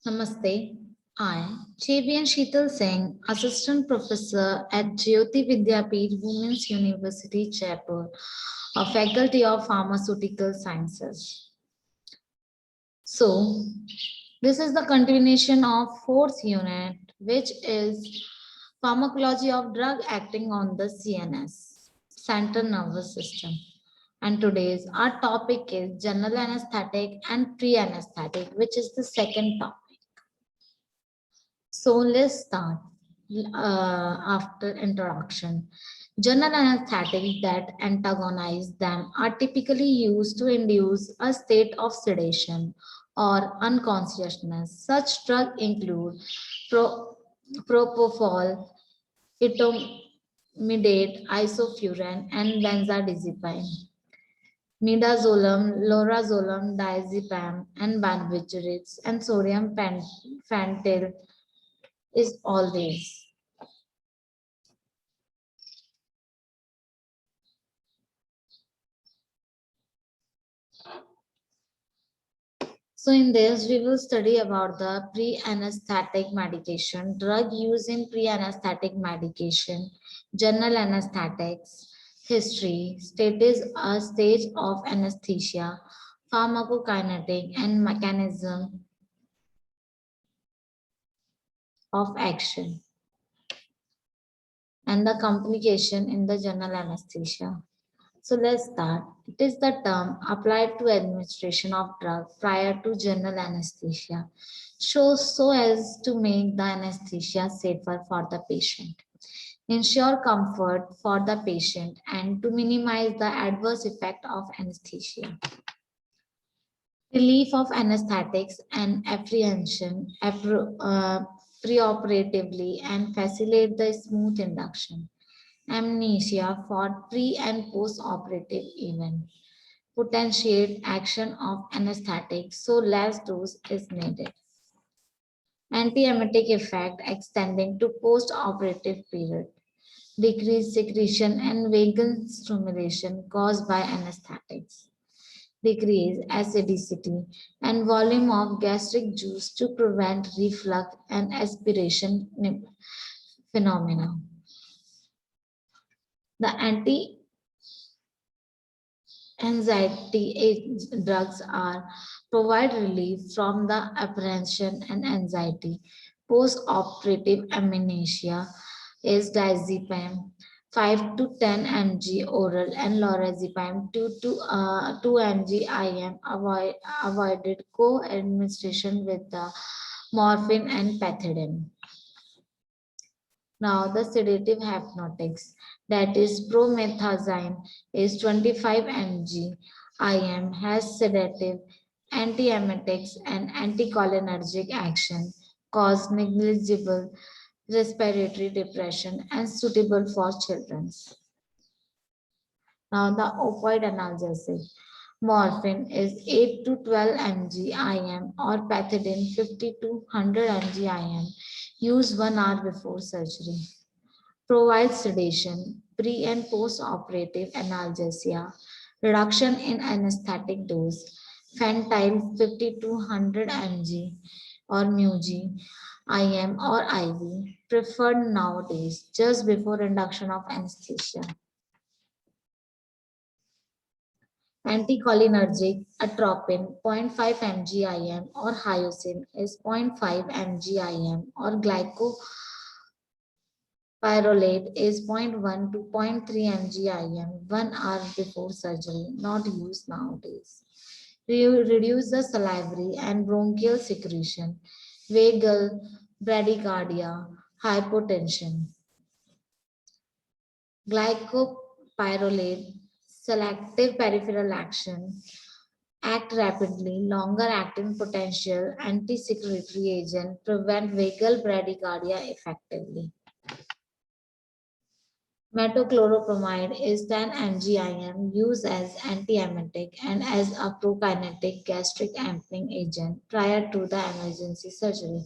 Namaste. I, Chebian Sheetal Singh, Assistant Professor at Jyoti Vidyapeeth Women's University, Jaipur, a Faculty of Pharmaceutical Sciences. So, this is the continuation of fourth unit, which is pharmacology of drug acting on the CNS, central nervous system. And today's our topic is general anesthetic and pre-anesthetic, which is the second topic. So let's start after introduction. General anesthetics that antagonize them are typically used to induce a state of sedation or unconsciousness. Such drugs include pro- propofol, etomidate, isoflurane, and benzodiazepine. Midazolam, lorazolam, diazepam, and barbiturates, and sodium pentyl is all these. So in this, we will study about the pre-anesthetic medication, drug use in pre-anesthetic medication, general anesthetics, history, status, a stage of anesthesia, pharmacokinetic and mechanism of action, and the complication in the general anesthesia. So let's start. It is the term applied to administration of drug prior to general anesthesia, so as to make the anesthesia safer for the patient, ensure comfort for the patient, and to minimize the adverse effect of anesthesia. Relief of anesthetics and apprehension preoperatively and facilitate the smooth induction. Amnesia for pre and post operative event. Potentiate action of anesthetic so less dose is needed. Antiemetic effect extending to post operative period. Decreased secretion and vagal stimulation caused by anesthetics. Decrease acidity and volume of gastric juice to prevent reflux and aspiration phenomena. The anxiety drugs are provide relief from the apprehension and anxiety. Post-operative amnesia is diazepam 5 to 10 mg oral and lorazepam 2 mg IM avoided co-administration with the morphine and pethidine. Now the sedative hypnotics, that is promethazine, is 25 mg IM, has sedative, antiemetics, and anticholinergic action, cause negligible respiratory depression, and suitable for children. Now the opioid analgesic. Morphine is 8 to 12 mg IM or pethidine 50 to 100 mg IM. Use 1 hour before surgery. Provides sedation, pre and post operative analgesia, reduction in anesthetic dose, Fentanyl 50 to 100 mg or mu-g, IM or IV, preferred nowadays just before induction of anesthesia. Anticholinergic atropine 0.5 mg IM or hyoscine is 0.5 mg IM or glycopyrrolate is 0.1 to 0.3 mg IM 1 hour before surgery, not used nowadays. Reduce the salivary and bronchial secretion, vagal bradycardia, hypotension. Glycopyrrolate, selective peripheral action, act rapidly, longer acting potential, anti-secretory agent, prevent vagal bradycardia effectively. Metoclopramide is 10 mg IM used as antiemetic and as a prokinetic gastric emptying agent prior to the emergency surgery.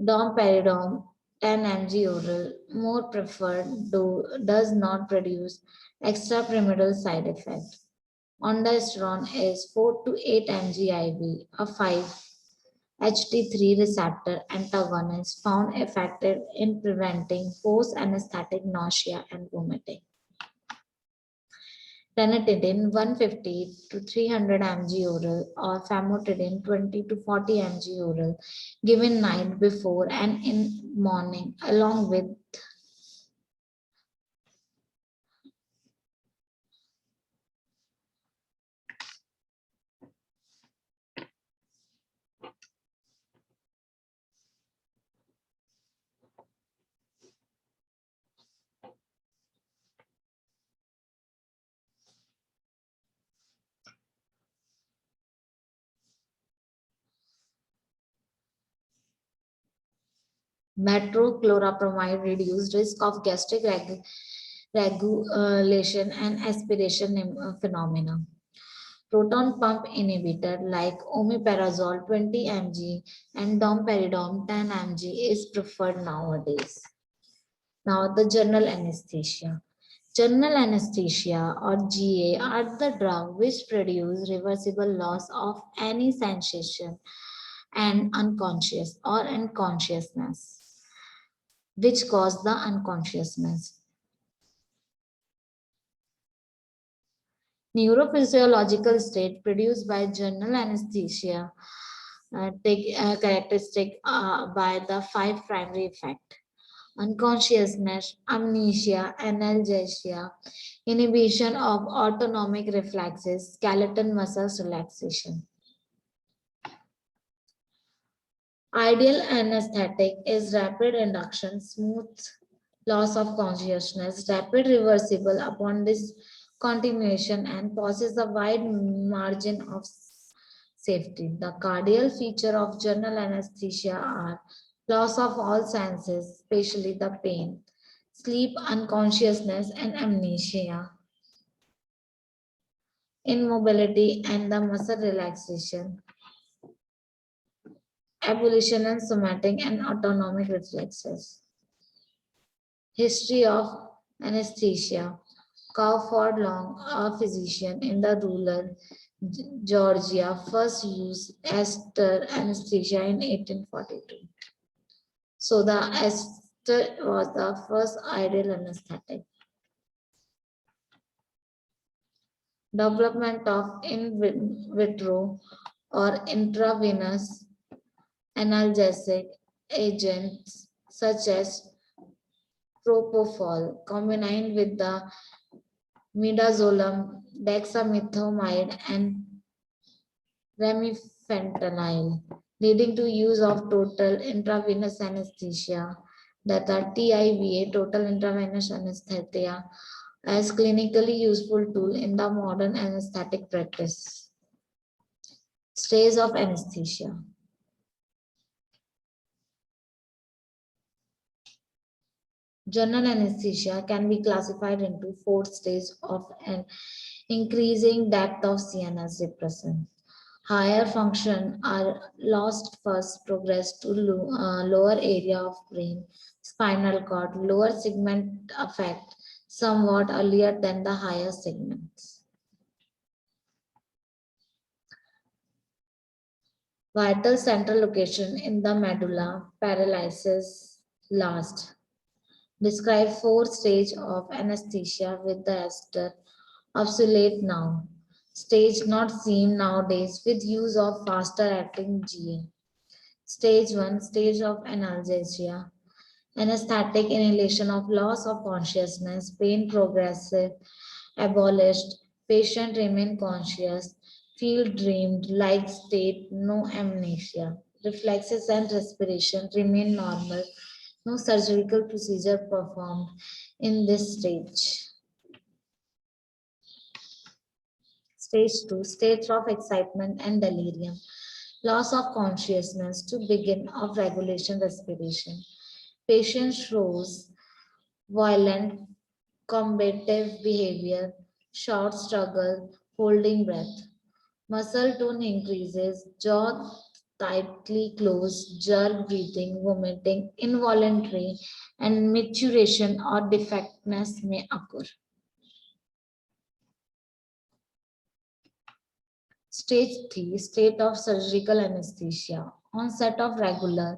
Domperidone 10 mg oral, more preferred, does not produce extrapyramidal side effect. Ondansetron is 4 to 8 mg IV, a 5-HT3 receptor antagonist found effective in preventing post-anesthetic nausea and vomiting. Ranitidine 150 to 300 mg oral or famotidine 20 to 40 mg oral given night before and in morning along with metoclopramide reduced risk of gastric regulation and aspiration phenomena. Proton pump inhibitor like omeprazole 20 mg and domperidone 10 mg is preferred nowadays. Now the general anesthesia. General anesthesia or GA are the drugs which produce reversible loss of any sensation and unconsciousness, which cause the unconsciousness. Neurophysiological state produced by general anesthesia characteristic by the five primary effects: unconsciousness, amnesia, analgesia, inhibition of autonomic reflexes, skeletal muscles relaxation. Ideal anesthetic is rapid induction, smooth loss of consciousness, rapid reversible upon discontinuation, and possesses a wide margin of safety. The cardiac feature of general anesthesia are loss of all senses, especially the pain, sleep, unconsciousness, and amnesia, immobility, and the muscle relaxation, abolition and somatic and autonomic reflexes. History of anesthesia. Crawford Long, a physician in the rural Georgia, first used ester anesthesia in 1842. So the ester was the first ideal anesthetic. Development of in vitro or intravenous analgesic agents such as propofol combined with the midazolam, dexamethasone, and remifentanil, leading to use of total intravenous anesthesia, that are TIVA, total intravenous anesthesia, as clinically useful tool in the modern anesthetic practice. Stages of anesthesia. General anesthesia can be classified into 4 stages of an increasing depth of CNS depression. Higher function are lost first, progress to lower area of brain, spinal cord, lower segment affect somewhat earlier than the higher segments. Vital central location in the medulla, paralysis last. Describe 4 stages of anesthesia with the ester, obsolete now. Stage not seen nowadays with use of faster acting GA. Stage 1, stage of analgesia. Anesthetic inhalation of loss of consciousness, pain progressive, abolished, patient remain conscious, feel dreamed, like state, no amnesia. Reflexes and respiration remain normal, no surgical procedure performed in this stage. Stage 2, stage of excitement and delirium. Loss of consciousness to begin of regulation respiration. Patient shows violent combative behavior, short struggle, holding breath. Muscle tone increases, jaw tightly closed, jerk breathing, vomiting, involuntary, and maturation or defectness may occur. Stage 3, state of surgical anesthesia. Onset of regular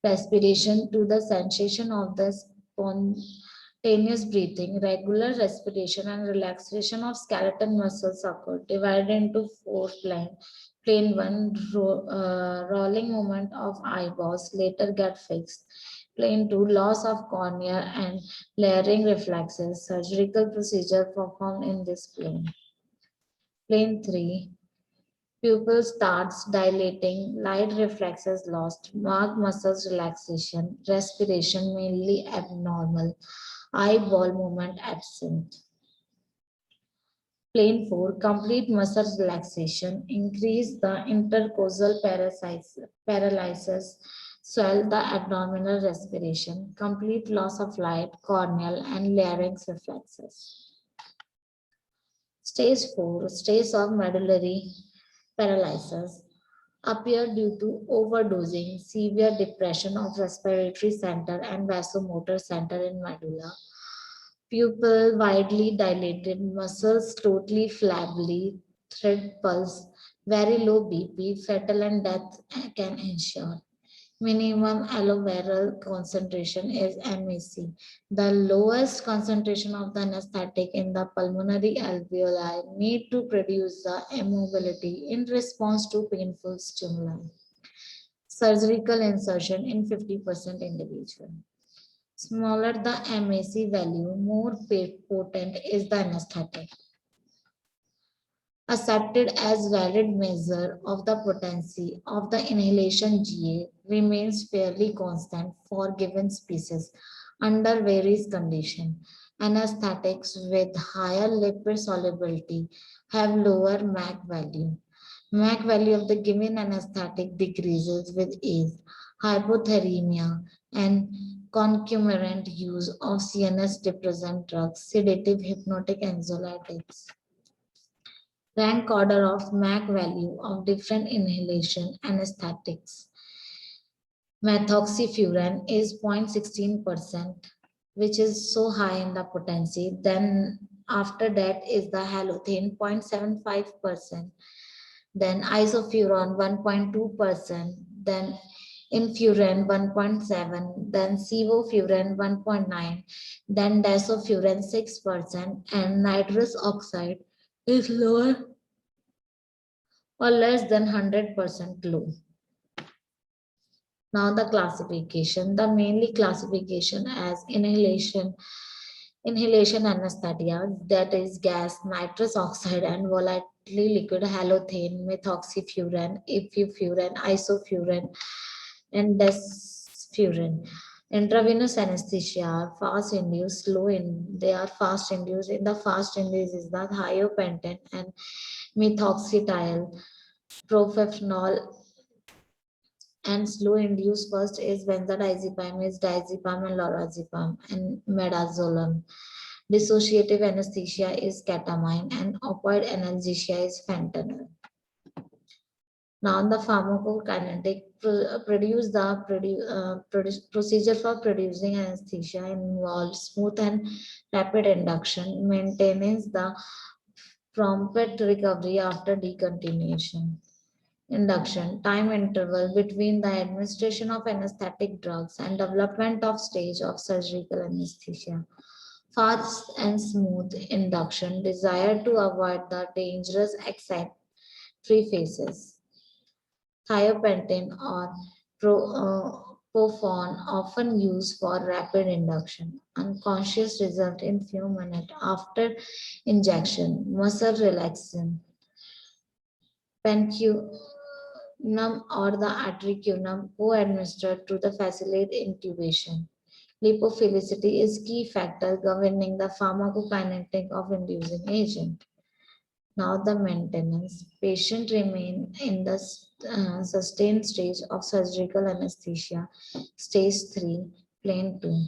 respiration to the sensation of the spontaneous breathing, regular respiration and relaxation of skeletal muscles occur, divided into four planes. Plane 1, rolling movement of eyeballs later get fixed. Plane 2, loss of cornea and layering reflexes, surgical procedure performed in this plane. Plane 3, pupil starts dilating, light reflexes lost, marked muscles relaxation, respiration mainly abnormal, eyeball movement absent. Plane 4, complete muscle relaxation, increase the intercostal paralysis, swell the abdominal respiration, complete loss of light, corneal and larynx reflexes. Stage 4, stage of medullary paralysis appear due to overdosing, severe depression of respiratory center and vasomotor center in medulla. Pupil widely dilated, muscles totally flabby, thread pulse, very low BP, fatal and death can ensure. Minimum alloviral concentration is MAC. The lowest concentration of the anesthetic in the pulmonary alveoli need to produce the immobility in response to painful stimuli. Surgical insertion in 50% individual. Smaller the MAC value, more potent is the anesthetic. Accepted as valid measure of the potency of the inhalation GA remains fairly constant for given species under various conditions. Anesthetics with higher lipid solubility have lower MAC value. MAC value of the given anesthetic decreases with age, hypothermia, and concomitant use of CNS depressant drugs, sedative, hypnotic anxiolytics. Rank order of MAC value of different inhalation anesthetics. Methoxyfuran is 0.16%, which is so high in the potency. Then after that is the halothane 0.75%. Then isofuran 1.2%. Then infuran 1.7, then sevofluran 1.9, then disulfiram 6%, and nitrous oxide is lower or less than 100% low. Now the classification, the mainly classification as inhalation anesthesia, that is gas, nitrous oxide and volatile liquid halothane, methoxyfuran, ibuprofen, isofuran and desfuran. Intravenous anesthesia are fast induced, they are fast induced. In the fast induced is the thiopentin and methoxytyl, professional, and slow induced first is benzodiazepam, is diazepam and lorazepam and midazolam. Dissociative anesthesia is ketamine and opioid analgesia is fentanyl. Now the pharmacokinetic procedure for producing anesthesia involves smooth and rapid induction, maintenance the prompt recovery after decontinuation. Induction, time interval between the administration of anesthetic drugs and development of stage of surgical anesthesia. Fast and smooth induction, desire to avoid the dangerous excite-free phases. Thiopentin or Pofon often used for rapid induction. Unconscious result in few minutes after injection. Muscle relaxation. Penculum or the atricunum co-administered to the facilitate intubation. Lipophilicity is key factor governing the pharmacokinetic of inducing agent. Now the maintenance. Patient remain in the sustained stage of surgical anesthesia, stage 3, plane 2.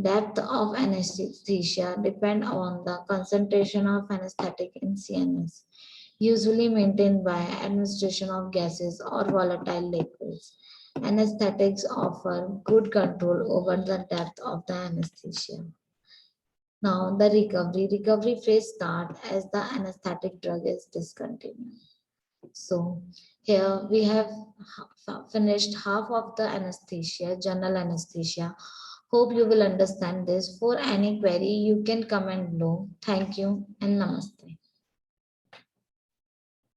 Depth of anesthesia depend on the concentration of anesthetic in CNS, usually maintained by administration of gases or volatile liquids. Anesthetics offer good control over the depth of the anesthesia. Now the recovery phase starts as the anesthetic drug is discontinued. So here we have finished half of the anesthesia, general anesthesia. Hope you will understand this. For any query, you can comment below. Thank you and namaste.